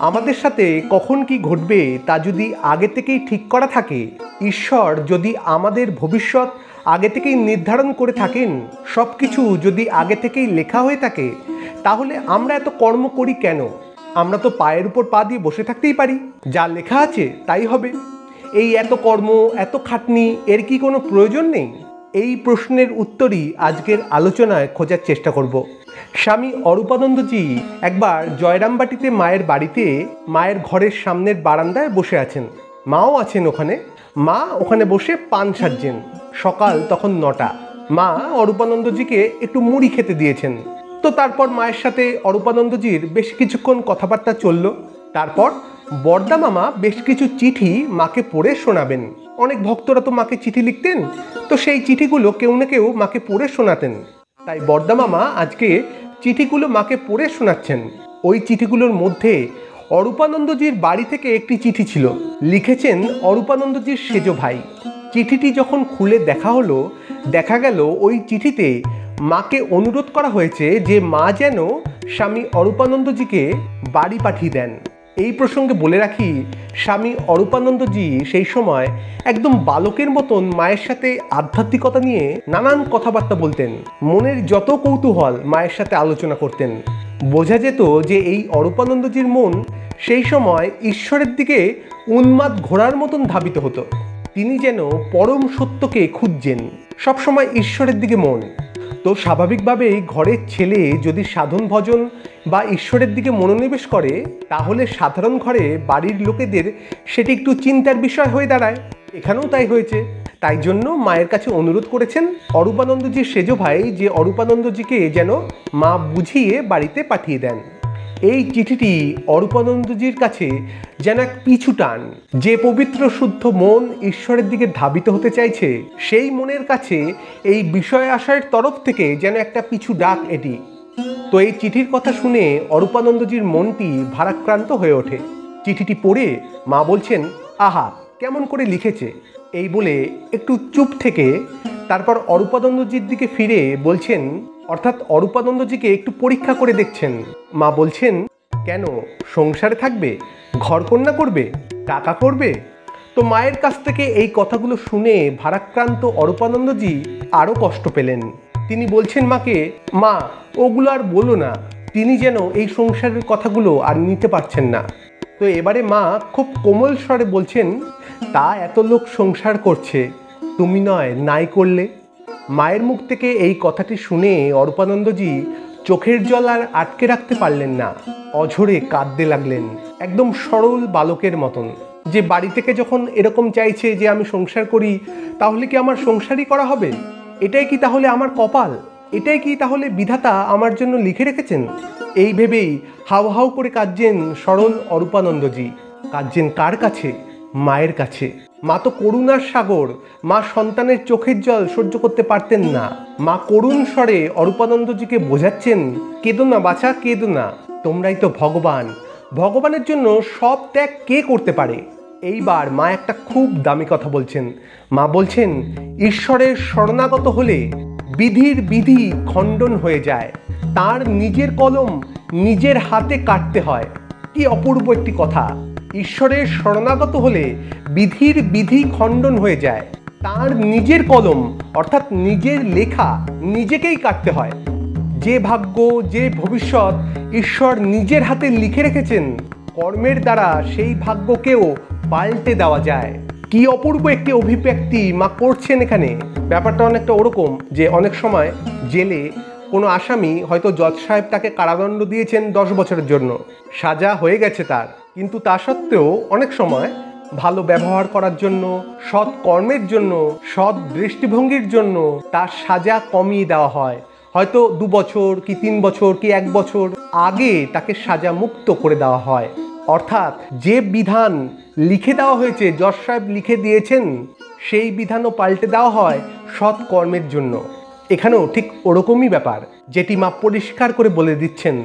আমাদের সাথে কখন কি ঘটবে তা যদি আগে থেকেই ঠিক করা থাকে, ঈশ্বর যদি আমাদের ভবিষ্যৎ আগে থেকেই নির্ধারণ করে থাকেন, সব কিছু যদি আগে থেকেই লেখা হয়ে থাকে, তাহলে আমরা এত কর্ম করি কেন? আমরা তো পায়ের উপর পা দিয়ে বসে থাকতেই পারি, যা লেখা আছে তাই হবে। এই এত কর্ম, এত খাটনি, এর কি কোনো প্রয়োজন নেই? এই প্রশ্নের উত্তরই আজকের আলোচনায় খোঁজার চেষ্টা করব। স্বামী অরূপানন্দজি একবার জয়রামবাটিতে মায়ের বাড়িতে মায়ের ঘরের সামনের বারান্দায় বসে আছেন। মাও আছেন ওখানে। মা ওখানে বসে পান সাজছেন। সকাল তখন 9টা। মা অরূপানন্দজিকে একটু মুড়ি খেতে দিয়েছেন। তো তারপর মায়ের সাথে অরূপানন্দজির বেশ কিছুক্ষণ কথাবার্তা চলল। তারপর বর্দা মামা বেশ কিছু চিঠি মাকে পড়ে শোনাবেন। অনেক ভক্তরা তো মাকে চিঠি লিখতেন, তো সেই চিঠিগুলো কেউ না কেউ মাকে পড়ে শোনাতেন। তাই বর্দা মামা আজকে চিঠিগুলো মাকে পড়ে শোনাচ্ছেন। ওই চিঠিগুলোর মধ্যে অরূপানন্দজির বাড়ি থেকে একটি চিঠি ছিল, লিখেছেন অরূপানন্দজির সেজো ভাই। চিঠিটি যখন খুলে দেখা হলো, দেখা গেল ওই চিঠিতে মাকে অনুরোধ করা হয়েছে যে মা যেন স্বামী অরূপানন্দজিকে বাড়ি পাঠিয়ে দেন। এই প্রসঙ্গে বলে রাখি, স্বামী অরূপানন্দজি সেই সময় একদম বালকের মতন মায়ের সাথে আধ্যাত্মিকতা নিয়ে নানান কথাবার্তা বলতেন। মনের যত কৌতূহল মায়ের সাথে আলোচনা করতেন। বোঝা যেত যে এই অরূপানন্দজির মন সেই সময় ঈশ্বরের দিকে উন্মাদ ঘোড়ার মতন ধাবিত হতো। তিনি যেন পরম সত্যকে খুঁজছেন, সবসময় ঈশ্বরের দিকে মন। তো স্বাভাবিকভাবেই ঘরের ছেলে যদি সাধন ভজন বা ঈশ্বরের দিকে মনোনিবেশ করে, তাহলে সাধারণ ঘরে বাড়ির লোকেদের সেটি একটু চিন্তার বিষয় হয়ে দাঁড়ায়। এখানেও তাই হয়েছে। তাই জন্য মায়ের কাছে অনুরোধ করেছেন অরূপানন্দজির সেজো ভাই যে অরূপানন্দজিকে যেন মা বুঝিয়ে বাড়িতে পাঠিয়ে দেন। এই চিঠিটি অরূপানন্দজির কাছে যেন এক পিছু টান। যে পবিত্র শুদ্ধ মন ঈশ্বরের দিকে ধাবিত হতে চাইছে, সেই মনের কাছে এই বিষয় আশয়ের তরফ থেকে যেন একটা পিছু ডাক এটি। তো এই চিঠির কথা শুনে অরূপানন্দজির মনটি ভারাক্রান্ত হয়ে ওঠে। চিঠিটি পড়ে মা বলছেন, আহা কেমন করে লিখেছে। এই বলে একটু চুপ থেকে তারপর অরূপানন্দজির দিকে ফিরে বলছেন, অর্থাৎ অরূপানন্দজিকে একটু পরীক্ষা করে দেখছেন। মা বলছেন, কেন সংসারে থাকবে, ঘরকন্যা করবে, টাকা করবে? তো মায়ের কাছ থেকে এই কথাগুলো শুনে ভারাক্রান্ত অরূপানন্দজি আরও কষ্ট পেলেন। তিনি বলছেন মাকে, মা ওগুলো আর বলো না। তিনি যেন এই সংসারের কথাগুলো আর নিতে পারছেন না। তো এবারে মা খুব কোমল স্বরে বলছেন, তা এত লোক সংসার করছে, তুমি নয় নাই করলে? মায়ের মুখ থেকে এই কথাটি শুনে অরূপানন্দজি চোখের জল আর আটকে রাখতে পারলেন না। অঝরে কাঁদতে লাগলেন, একদম সরল বালকের মতন। যে বাড়ি থেকে যখন এরকম চাইছে যে আমি সংসার করি, তাহলে কি আমার সংসারই করা হবে? এটাই কি তাহলে আমার কপাল? এটাই কি তাহলে বিধাতা আমার জন্য লিখে রেখেছেন? এই ভেবেই হাউ হাউ করে কাঁদছেন সরল অরূপানন্দজি। কাঁদছেন কার কাছে? মায়ের কাছে। মা তো করুণার সাগর। মা সন্তানের চোখের জল সহ্য করতে পারতেন না। মা করুণ স্বরে অরূপানন্দজিকে বোঝাচ্ছেন, কেঁদো না বাছা, কেঁদো না, তোমরাই তো ভগবান। ভগবানের জন্য সব ত্যাগ কে করতে পারে? এইবার মা একটা খুব দামি কথা বলছেন। মা বলছেন, ঈশ্বরের শরণাগত হলে বিধির বিধি খণ্ডন হয়ে যায়, তার নিজের কলম নিজের হাতে কাটতে হয়। কি অপূর্ব একটি কথা! ঈশ্বরের শরণাগত হলে বিধির বিধি খণ্ডন হয়ে যায়, তার নিজের কলম অর্থাৎ নিজের লেখা নিজেকেই কাটতে হয়। যে ভাগ্য, যে ভবিষ্যৎ ঈশ্বর নিজের হাতে লিখে রেখেছেন, কর্মের দ্বারা সেই ভাগ্যকেও পাল্টে দেওয়া যায়। কি অপূর্ব একটি অভিব্যক্তি মা করছেন এখানে। ব্যাপারটা অনেকটা ওরকম যে অনেক সময় জেলে কোনো আসামি, হয়তো জজ সাহেব তাকে কারাদণ্ড দিয়েছেন 10 বছরের জন্য, সাজা হয়ে গেছে তার, কিন্তু তা সত্ত্বেও অনেক সময় ভালো ব্যবহার করার জন্য, সৎ কর্মের জন্য, সৎ দৃষ্টিভঙ্গির জন্য তার সাজা কমিয়ে দেওয়া হয়। হয়তো 2 বছর কি 3 বছর কি 1 বছর আগে তাকে সাজা মুক্ত করে দেওয়া হয়। অর্থাৎ যে বিধান লিখে দেওয়া হয়েছে, জজ সাহেব লিখে দিয়েছেন, সেই বিধানও পাল্টে দেওয়া হয় সৎ কর্মের জন্য। এখানেও ঠিক ওরকমই ব্যাপার, যেটি মা পরিষ্কার করে বলে দিচ্ছেন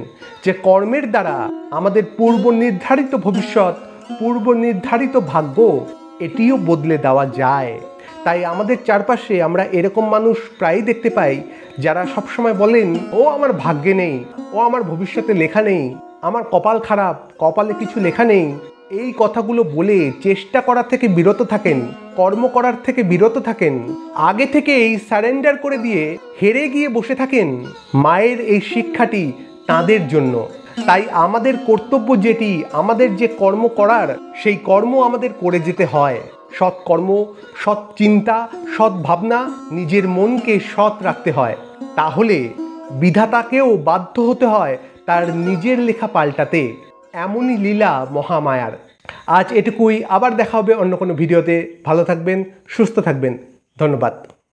যে কর্মের দ্বারা আমাদের পূর্ব নির্ধারিত ভবিষ্যৎ, পূর্ব নির্ধারিত ভাগ্য এটিও বদলে দেওয়া যায়। তাই আমাদের চারপাশে আমরা এরকম মানুষ প্রায়ই দেখতে পাই যারা সবসময় বলেন, ও আমার ভাগ্যে নেই, ও আমার ভবিষ্যতে লেখা নেই, আমার কপাল খারাপ, কপালে কিছু লেখা নেই। এই কথাগুলো বলে চেষ্টা করা থেকে বিরত থাকেন, কর্ম করার থেকে বিরত থাকেন, আগে থেকেই সারেন্ডার করে দিয়ে হেরে গিয়ে বসে থাকেন। মায়ের এই শিক্ষাটি তাদের জন্য। তাই আমাদের কর্তব্য যেটি, আমাদের যে কর্ম করার, সেই কর্ম আমাদের করে যেতে হয়। সৎ কর্ম, সৎ চিন্তা, সৎ ভাবনা, নিজের মনকে সৎ রাখতে হয়। তাহলে বিধাতাকেও বাধ্য হতে হয় তার নিজের লেখা পাল্টাতে। এমনই লীলা মহামায়ার। আজ এটুকুই, আবার দেখা হবে অন্য কোনো ভিডিওতে। ভালো থাকবেন, সুস্থ থাকবেন। ধন্যবাদ।